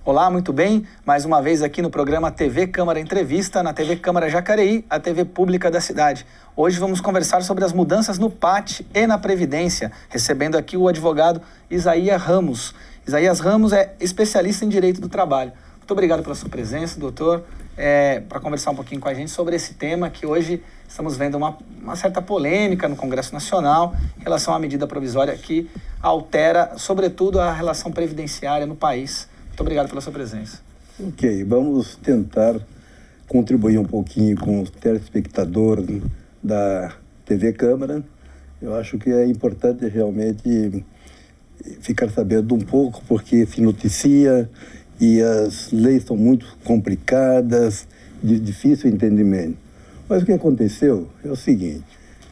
Olá, muito bem. Mais uma vez aqui no programa TV Câmara Entrevista, na TV Câmara Jacareí, a TV pública da cidade. Hoje vamos conversar sobre as mudanças no PAT e na Previdência, recebendo aqui o advogado Isaías Ramos. Isaías Ramos é especialista em Direito do Trabalho. Muito obrigado pela sua presença, doutor, para conversar um pouquinho com a gente sobre esse tema que hoje estamos vendo uma certa polêmica no Congresso Nacional em relação à medida provisória que altera, sobretudo, a relação previdenciária no país. Muito obrigado pela sua presença. Ok, vamos tentar contribuir um pouquinho com os telespectadores da TV Câmara. Eu acho que é importante realmente ficar sabendo um pouco, porque se noticia e as leis são muito complicadas, de difícil entendimento. Mas o que aconteceu é o seguinte: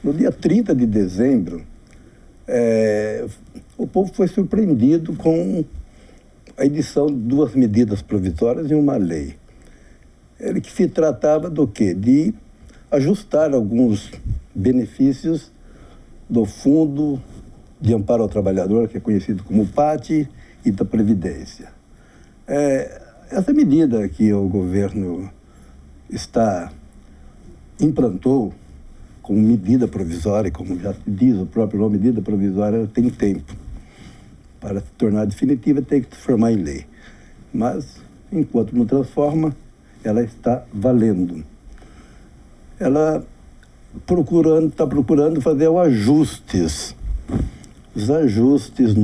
no dia 30 de dezembro, o povo foi surpreendido com a edição de duas medidas provisórias e uma lei. Ele que se tratava do quê? De ajustar alguns benefícios do Fundo de Amparo ao Trabalhador, que é conhecido como PAT, e da Previdência. Essa medida que o governo implantou como medida provisória, como já se diz o próprio nome, medida provisória, tem tempo. Para se tornar definitiva, tem que se transformar em lei. Mas, enquanto não transforma, ela está valendo. Ela está procurando fazer os ajustes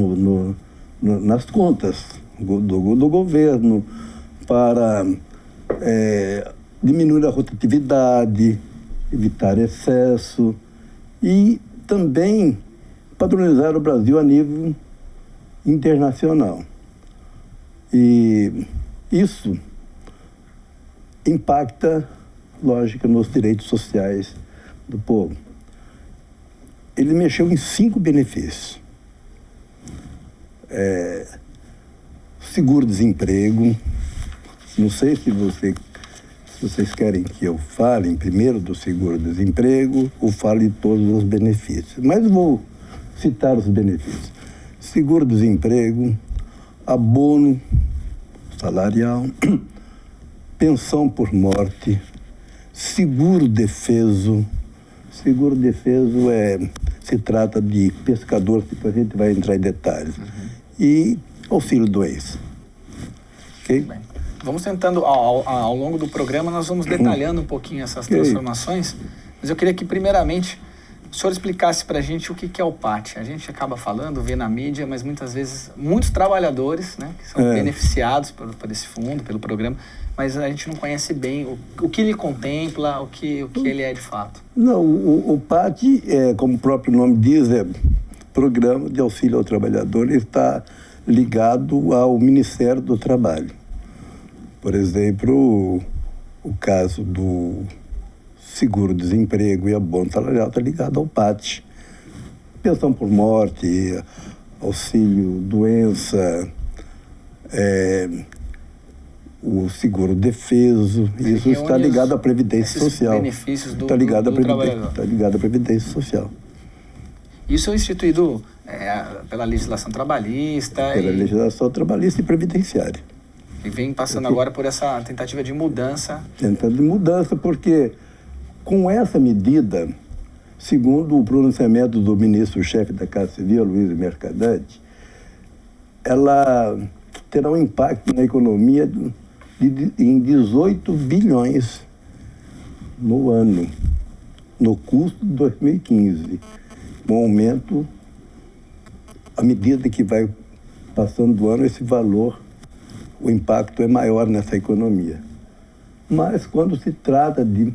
nas contas do governo para diminuir a rotatividade, evitar excesso e também padronizar o Brasil a nível internacional. E isso impacta, lógico, nos direitos sociais do povo. Ele mexeu em 5 benefícios. Seguro-desemprego. Não sei se vocês querem que eu fale primeiro do seguro-desemprego ou fale de todos os benefícios. Mas vou citar os benefícios. Seguro-desemprego, abono salarial, pensão por morte, seguro-defeso. Seguro-defeso se trata de pescador, depois a gente vai entrar em detalhes. E auxílio-doença. Ok? Bem, vamos tentando, ao longo do programa, nós vamos detalhando um pouquinho essas transformações, mas eu queria que, primeiramente, o senhor explicasse para a gente o que é o PAT. A gente acaba falando, vê na mídia, mas muitas vezes muitos trabalhadores, né, que são beneficiados por esse fundo, pelo programa, mas a gente não conhece bem o que ele contempla, o que ele é de fato. Não, o PAT, como o próprio nome diz, é Programa de Auxílio ao Trabalhador, está ligado ao Ministério do Trabalho. Por exemplo, o caso do seguro-desemprego e abono salarial está ligado ao PAT. Pensão por morte, auxílio-doença, o seguro-defeso, isso está ligado à Previdência Social. Benefícios do trabalhador. Está ligado à Previdência Social. Isso é instituído pela legislação trabalhista. Pela legislação trabalhista e previdenciária. E vem passando agora por essa tentativa de mudança. Tentativa de mudança, porque com essa medida, segundo o pronunciamento do ministro-chefe da Casa Civil, Luiz Mercadante, ela terá um impacto na economia em 18 bilhões no ano, no custo de 2015. Um aumento, à medida que vai passando do ano, esse valor, o impacto é maior nessa economia. Mas quando se trata de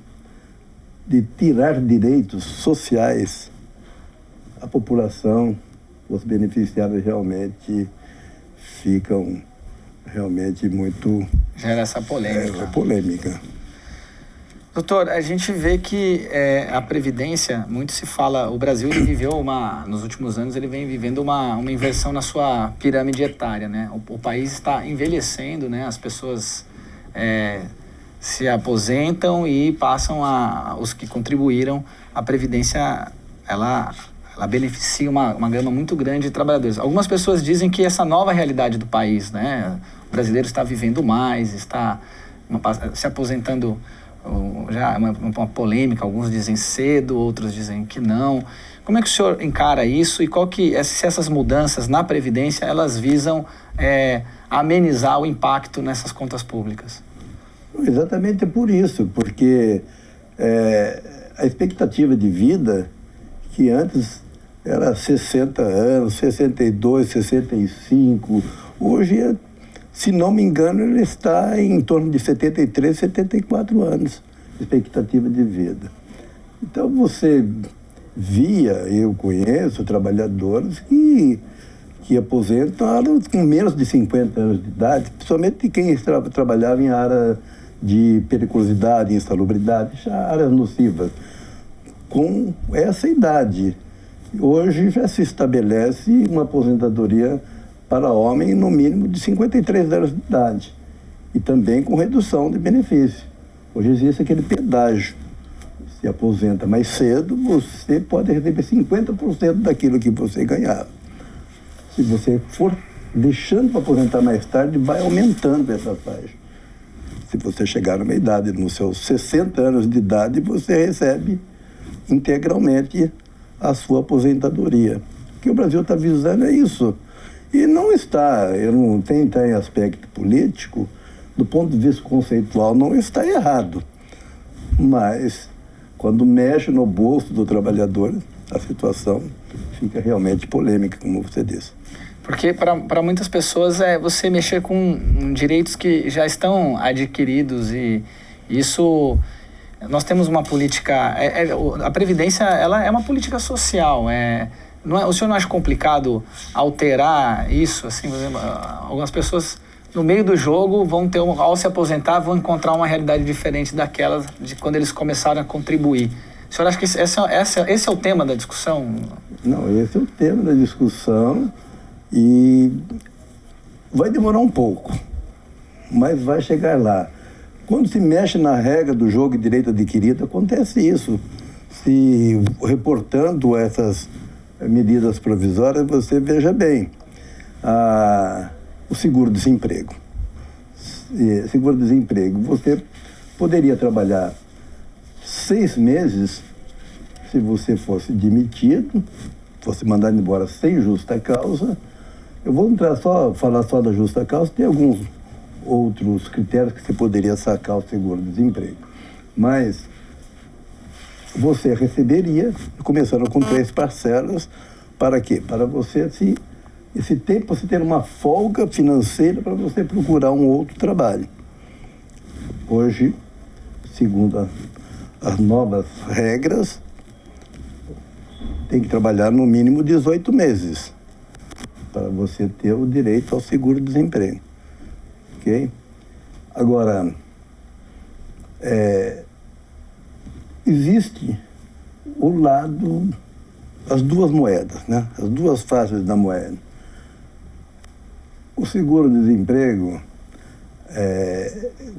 tirar direitos sociais, a população, os beneficiários realmente ficam muito... Gera essa polêmica. polêmica. Doutor, a gente vê que a Previdência, muito se fala, o Brasil ele viveu nos últimos anos, ele vem vivendo uma inversão na sua pirâmide etária, né? O país está envelhecendo, né? As pessoas se aposentam e passam os que contribuíram, a Previdência, ela ela beneficia uma gama muito grande de trabalhadores. Algumas pessoas dizem que essa nova realidade do país, né? O brasileiro está vivendo mais, está se aposentando, já uma polêmica, alguns dizem cedo, outros dizem que não. Como é que o senhor encara isso e se essas mudanças na Previdência, elas visam amenizar o impacto nessas contas públicas? Exatamente por isso, porque a expectativa de vida, que antes era 60 anos, 62, 65, hoje, se não me engano, ele está em torno de 73, 74 anos, expectativa de vida. Então você eu conheço trabalhadores que aposentaram com menos de 50 anos de idade, principalmente quem trabalhava em área de periculosidade, insalubridade, áreas nocivas, com essa idade. Hoje já se estabelece uma aposentadoria para homem no mínimo de 53 anos de idade e também com redução de benefício. Hoje existe aquele pedágio. Se aposenta mais cedo, você pode receber 50% daquilo que você ganhava. Se você for deixando para aposentar mais tarde, vai aumentando essa faixa. Se você chegar numa idade, nos seus 60 anos de idade, você recebe integralmente a sua aposentadoria. O que o Brasil está visando é isso. E não está, eu não tenho em aspecto político, do ponto de vista conceitual, não está errado. Mas, quando mexe no bolso do trabalhador, a situação fica realmente polêmica, como você disse. Porque para muitas pessoas você mexer com direitos que já estão adquiridos e isso... Nós temos uma política... a Previdência ela é uma política social. O senhor não acha complicado alterar isso? Assim, por exemplo, algumas pessoas, no meio do jogo, ao se aposentar, vão encontrar uma realidade diferente daquela de quando eles começaram a contribuir. O senhor acha que esse é o tema da discussão? Não, esse é o tema da discussão e vai demorar um pouco, mas vai chegar lá. Quando se mexe na regra do jogo de direito adquirido, acontece isso. Se reportando essas medidas provisórias, você veja bem, o seguro-desemprego. Seguro-desemprego, você poderia trabalhar 6 meses se você fosse demitido, fosse mandado embora sem justa causa. Eu vou falar só da justa causa, tem alguns outros critérios que você poderia sacar o seguro-desemprego. Mas você receberia, começando com 3 parcelas, para quê? Para você, esse tempo, você ter uma folga financeira para você procurar um outro trabalho. Hoje, segundo as novas regras, tem que trabalhar no mínimo 18 meses para você ter o direito ao seguro-desemprego. Ok? Agora, existe o lado, as duas moedas, né? As duas faces da moeda. O seguro-desemprego,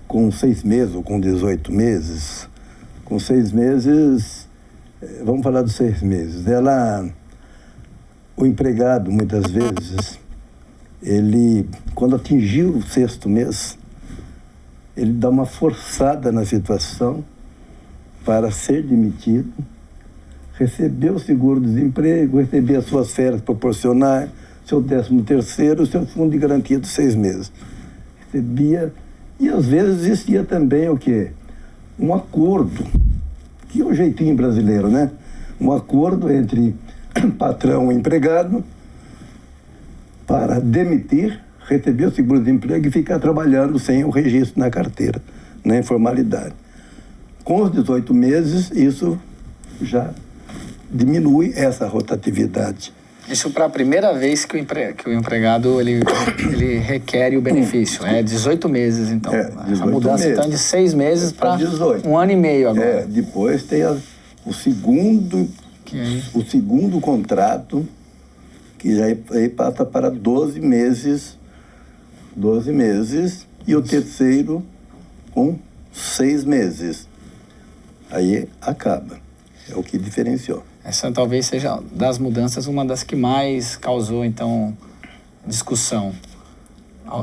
com 6 meses ou com 18 meses, com 6 meses, vamos falar dos 6 meses, o empregado, muitas vezes, ele, quando atingiu o 6º mês, ele dá uma forçada na situação para ser demitido, receber o seguro-desemprego, receber as suas férias proporcionais, seu 13º, seu fundo de garantia de 6 meses. Recebia, e às vezes existia também o quê? Um acordo, que é o jeitinho brasileiro, né? Um acordo entre patrão e empregado para demitir, receber o seguro-desemprego e ficar trabalhando sem o registro na carteira, na informalidade. Com os 18 meses, isso já diminui essa rotatividade. Isso para a primeira vez que o empregado ele requer o benefício. 18 meses, então. 18 a mudança meses. Então de 6 meses para 1 ano e meio agora. Depois tem o segundo contrato, que já aí passa para 12 meses, e o terceiro com 6 meses. Aí acaba. É o que diferenciou. Essa talvez seja, das mudanças, uma das que mais causou, então, discussão.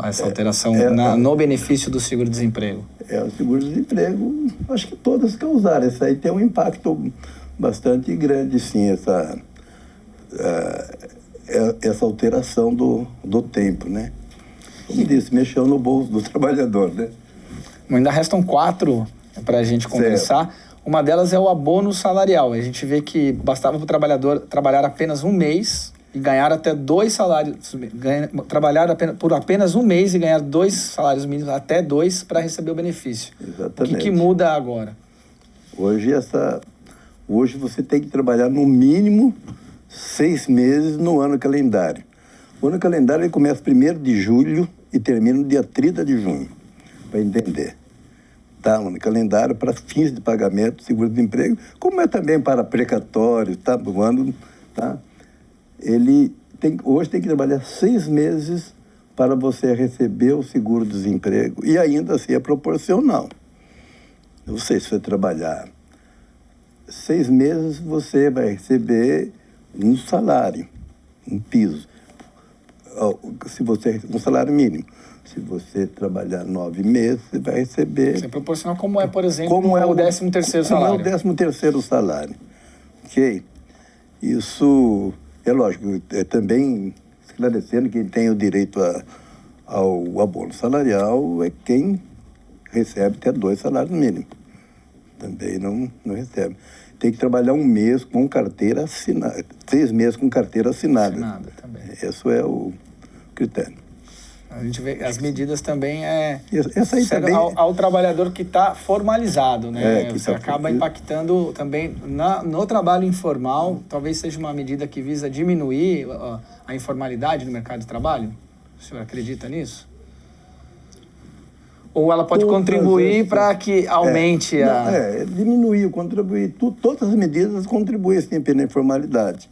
Essa alteração no benefício do seguro-desemprego. O seguro-desemprego, acho que todas causaram. Isso aí tem um impacto bastante grande, sim, essa alteração do tempo, né? Como disse, mexeu no bolso do trabalhador, né? Ainda restam 4 para a gente conversar. Certo. Uma delas é o abono salarial. A gente vê que bastava para o trabalhador trabalhar apenas um mês e ganhar até 2 salários, trabalhar por apenas um mês e ganhar 2 salários mínimos, até 2, para receber o benefício. Exatamente. O que muda agora? Hoje você tem que trabalhar no mínimo 6 meses no ano calendário. O ano calendário ele começa 1º de julho e termina no dia 30 de junho, para entender. Tá, um calendário para fins de pagamento, seguro-desemprego, como é também para precatório, tá? Voando, tá? Hoje tem que trabalhar 6 meses para você receber o seguro-desemprego e ainda assim é proporcional. Não sei, se você trabalhar 6 meses, você vai receber um salário, um piso. Um salário mínimo. Se você trabalhar 9 meses, você vai receber... Isso é proporcional como é, por exemplo, o 13º salário. Como é o 13º salário. Ok? Isso, é lógico, também esclarecendo que quem tem o direito ao abono salarial é quem recebe até 2 salários mínimos. Também não recebe. Tem que trabalhar um mês com carteira assinada, 6 meses com carteira assinada. Assinada também. Esse é o critério. A gente vê as medidas também essa aí também... ao trabalhador que está formalizado, né? Você acaba impactando também no trabalho informal. Talvez seja uma medida que visa diminuir a informalidade no mercado de trabalho. O senhor acredita nisso? Ou ela pode contribuir para que aumente diminuir, contribuir. Todas as medidas contribuem sim pela informalidade.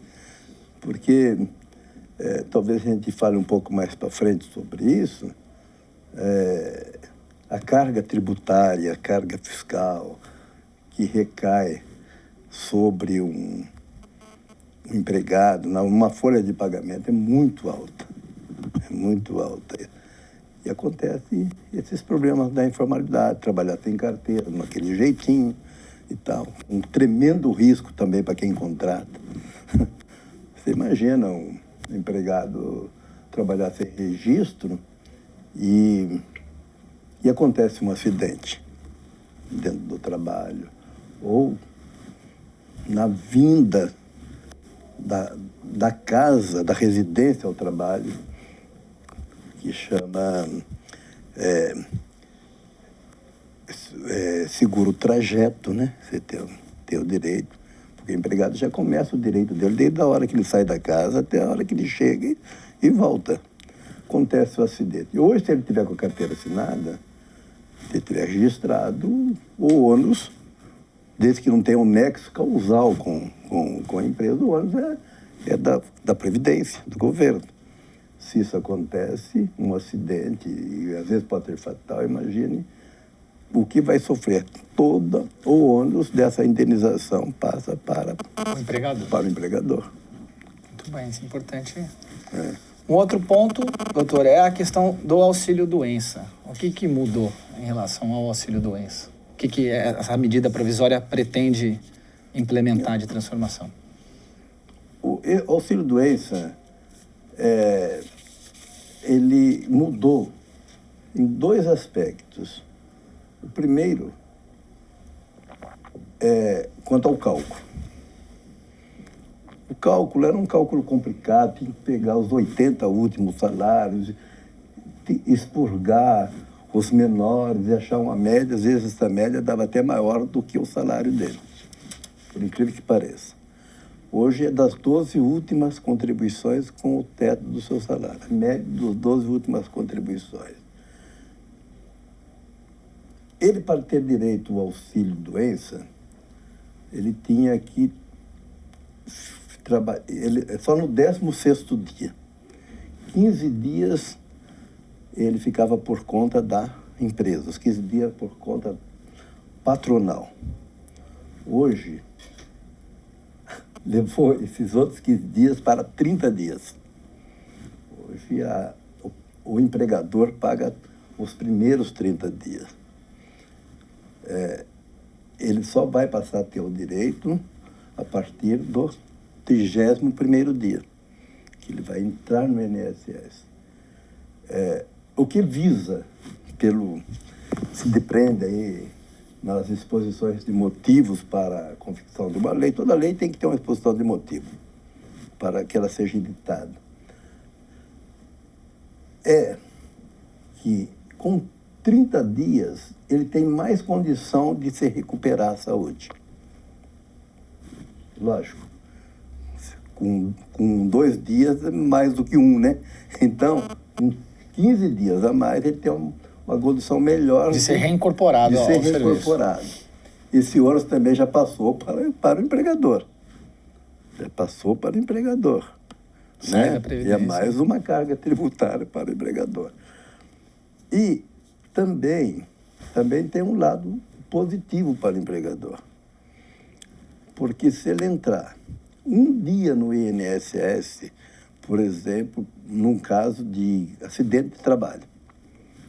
Porque... talvez a gente fale um pouco mais para frente sobre isso, a carga tributária, a carga fiscal que recai sobre um empregado, numa folha de pagamento, é muito alta. É muito alta. E acontece esses problemas da informalidade, trabalhar sem carteira, naquele jeitinho e tal. Um tremendo risco também para quem contrata. Você imagina um empregado trabalhar sem registro e acontece um acidente dentro do trabalho ou na vinda da casa, da residência ao trabalho, que chama seguro trajeto, né? Você tem o direito. Porque o empregado já começa o direito dele desde a hora que ele sai da casa até a hora que ele chega e volta. Acontece o acidente. E hoje, se ele tiver com a carteira assinada, se ele tiver registrado, o ônus, desde que não tenha um nexo causal com a empresa, o ônus é da Previdência, do governo. Se isso acontece, um acidente, e às vezes pode ser fatal, imagine o que vai sofrer. Todo o ônus dessa indenização passa para o empregador. Para o empregador. Muito bem, isso é importante. Um outro ponto, doutor, é a questão do auxílio-doença. O que mudou em relação ao auxílio-doença? O que essa medida provisória pretende implementar de transformação? O auxílio-doença, ele mudou em 2 aspectos. O primeiro é quanto ao cálculo. O cálculo era um cálculo complicado, tinha que pegar os 80 últimos salários, expurgar os menores e achar uma média. Às vezes essa média dava até maior do que o salário dele, por incrível que pareça. Hoje é das 12 últimas contribuições com o teto do seu salário, a média das 12 últimas contribuições. Ele, para ter direito ao auxílio-doença, ele tinha que trabalhar, só no 16º dia. 15 dias ele ficava por conta da empresa, os 15 dias por conta patronal. Hoje, levou esses outros 15 dias para 30 dias. Hoje o empregador paga os primeiros 30 dias. Ele só vai passar a ter o direito a partir do 31º dia, que ele vai entrar no INSS. O que visa, se depreende aí nas exposições de motivos para a confecção de uma lei, toda lei tem que ter uma exposição de motivo para que ela seja editada. É que com 30 dias ele tem mais condição de se recuperar a saúde. Lógico, com 2 dias é mais do que um, né? Então, com 15 dias a mais, ele tem uma condição melhor de ser reincorporado ao serviço. Esse ônus também já passou para o empregador. Já passou para o empregador. Né? E é mais uma carga tributária para o empregador. E também tem um lado positivo para o empregador. Porque se ele entrar um dia no INSS, por exemplo, num caso de acidente de trabalho,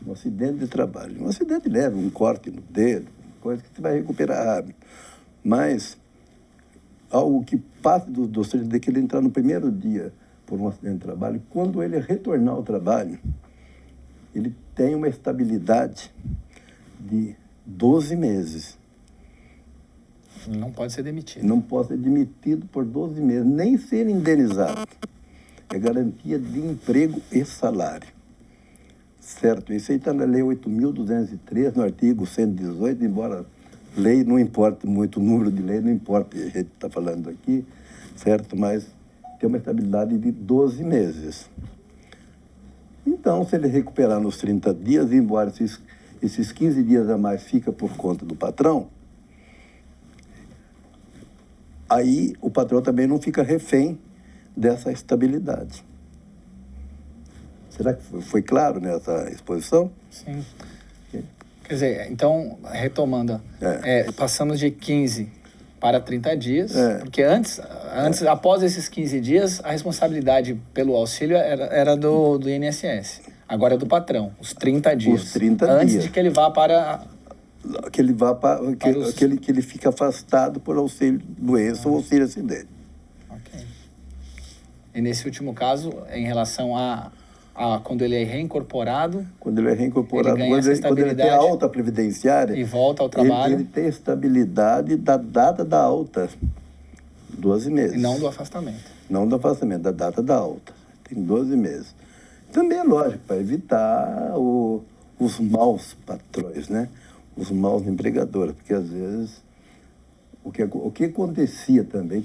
um acidente leve, um corte no dedo, coisa que você vai recuperar rápido. Mas algo que passa dos 30 dias, que ele entrar no primeiro dia por um acidente de trabalho, quando ele retornar ao trabalho, ele tem uma estabilidade de 12 meses. Não pode ser demitido. Não pode ser demitido por 12 meses, nem ser indenizado. É garantia de emprego e salário. Certo? Isso aí está na Lei 8.203, no artigo 118, embora lei não importa muito, o número de lei não importa, a gente está falando aqui, certo? Mas tem uma estabilidade de 12 meses. Então, se ele recuperar nos 30 dias, embora esses 15 dias a mais fica por conta do patrão, aí o patrão também não fica refém dessa estabilidade. Será que foi claro nessa exposição? Sim. Quer dizer, então, retomando, passamos de 15 para 30 dias, porque antes, após esses 15 dias, a responsabilidade pelo auxílio era do INSS. Agora é do patrão, os 30 dias. Os 30 antes dias. De que ele vá para... Que ele fica afastado por auxílio doença ou auxílio acidente. Ok. E nesse último caso, em relação a quando ele é reincorporado... Quando ele é reincorporado, quando ele tem alta previdenciária... E volta ao trabalho... Ele tem estabilidade da data da alta, 12 meses. E não do afastamento. Não do afastamento, da data da alta. Tem 12 meses. Também é lógico, para evitar os maus patrões, né? Os maus empregadores, porque às vezes o que acontecia também,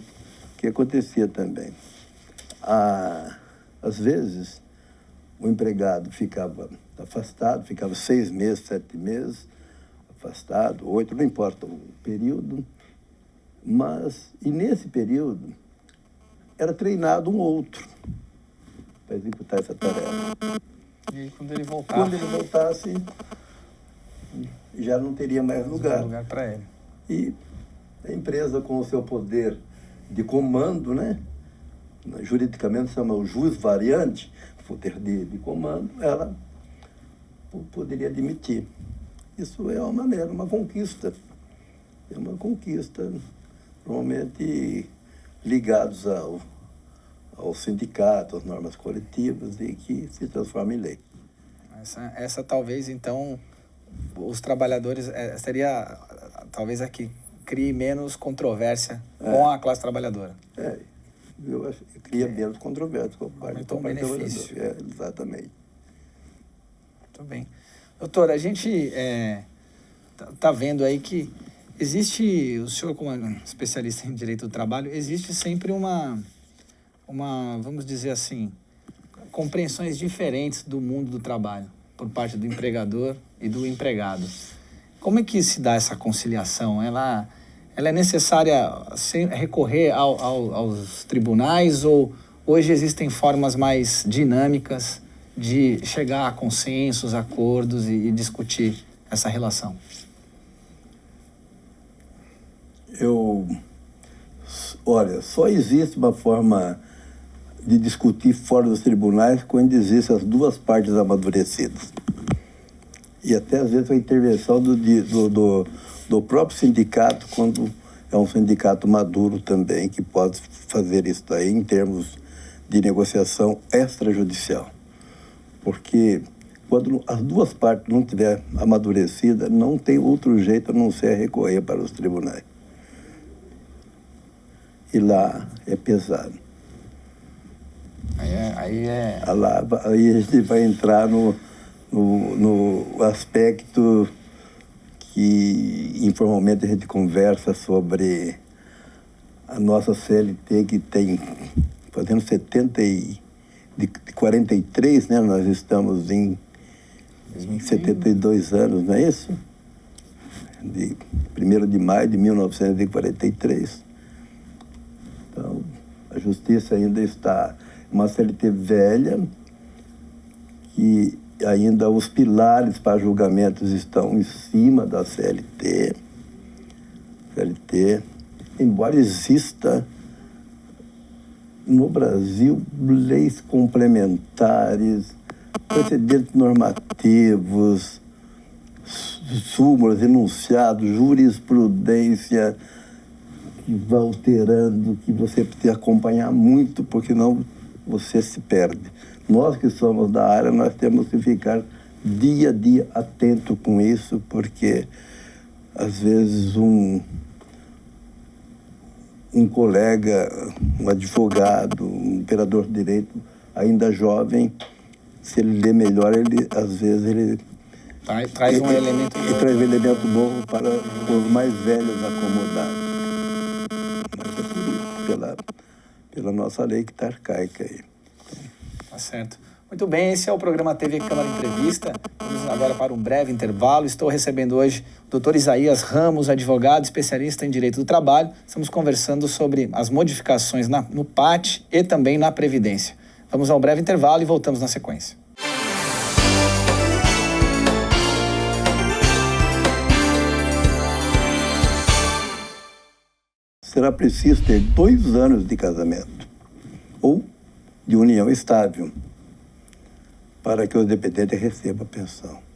às vezes o empregado ficava afastado, ficava 6 meses, 7 meses, afastado, 8, não importa o período, e nesse período era treinado um outro para executar essa tarefa. E quando ele voltasse, já não teria mais lugar para ele. E a empresa, com o seu poder de comando, né? Juridicamente chama o jus variante, poder de comando, ela poderia demitir. Isso é uma maneira, uma conquista. É uma conquista, normalmente ligados ao sindicato, às normas coletivas, e que se transforma em lei. Essa talvez, então, os trabalhadores, seria talvez a que crie menos controvérsia com a classe trabalhadora. Eu acho que cria menos controvérsia com a parte do benefício. Exatamente. Muito bem. Doutor, a gente está vendo aí que existe, o senhor como especialista em direito do trabalho, existe sempre uma, vamos dizer assim, compreensões diferentes do mundo do trabalho por parte do empregador e do empregado. Como é que se dá essa conciliação? Ela é necessária recorrer aos tribunais ou hoje existem formas mais dinâmicas de chegar a consensos, acordos e discutir essa relação? Olha, só existe uma forma de discutir fora dos tribunais quando existem as duas partes amadurecidas. E até às vezes a intervenção do próprio sindicato, quando é um sindicato maduro também, que pode fazer isso daí em termos de negociação extrajudicial. Porque quando as duas partes não estiverem amadurecidas, não tem outro jeito a não ser recorrer para os tribunais. E lá é pesado. Aí a gente vai entrar no aspecto que informalmente a gente conversa sobre a nossa CLT, que tem fazendo 43, né? Nós estamos em 72 anos, não é isso? De 1º de maio de 1943. Então, a justiça ainda está uma CLT velha, que ainda os pilares para julgamentos estão em cima da CLT, embora exista no Brasil leis complementares, precedentes normativos, súmulas, enunciados, jurisprudência que vai alterando, que você precisa acompanhar muito, porque não você se perde. Nós que somos da área, nós temos que ficar dia a dia atento com isso, porque às vezes um colega, um advogado, um operador de direito, ainda jovem, se ele lê melhor, às vezes ele traz um elemento novo. E traz um elemento novo para os mais velhos acomodados. Mas é por isso, pela nossa lei que está arcaica aí. Tá certo. Muito bem, esse é o programa TV Câmara Entrevista. Vamos agora para um breve intervalo. Estou recebendo hoje o Dr. Isaías Ramos, advogado especialista em Direito do Trabalho. Estamos conversando sobre as modificações no PAT e também na Previdência. Vamos ao breve intervalo e voltamos na sequência. Será preciso ter 2 anos de casamento ou de união estável para que o dependente receba a pensão.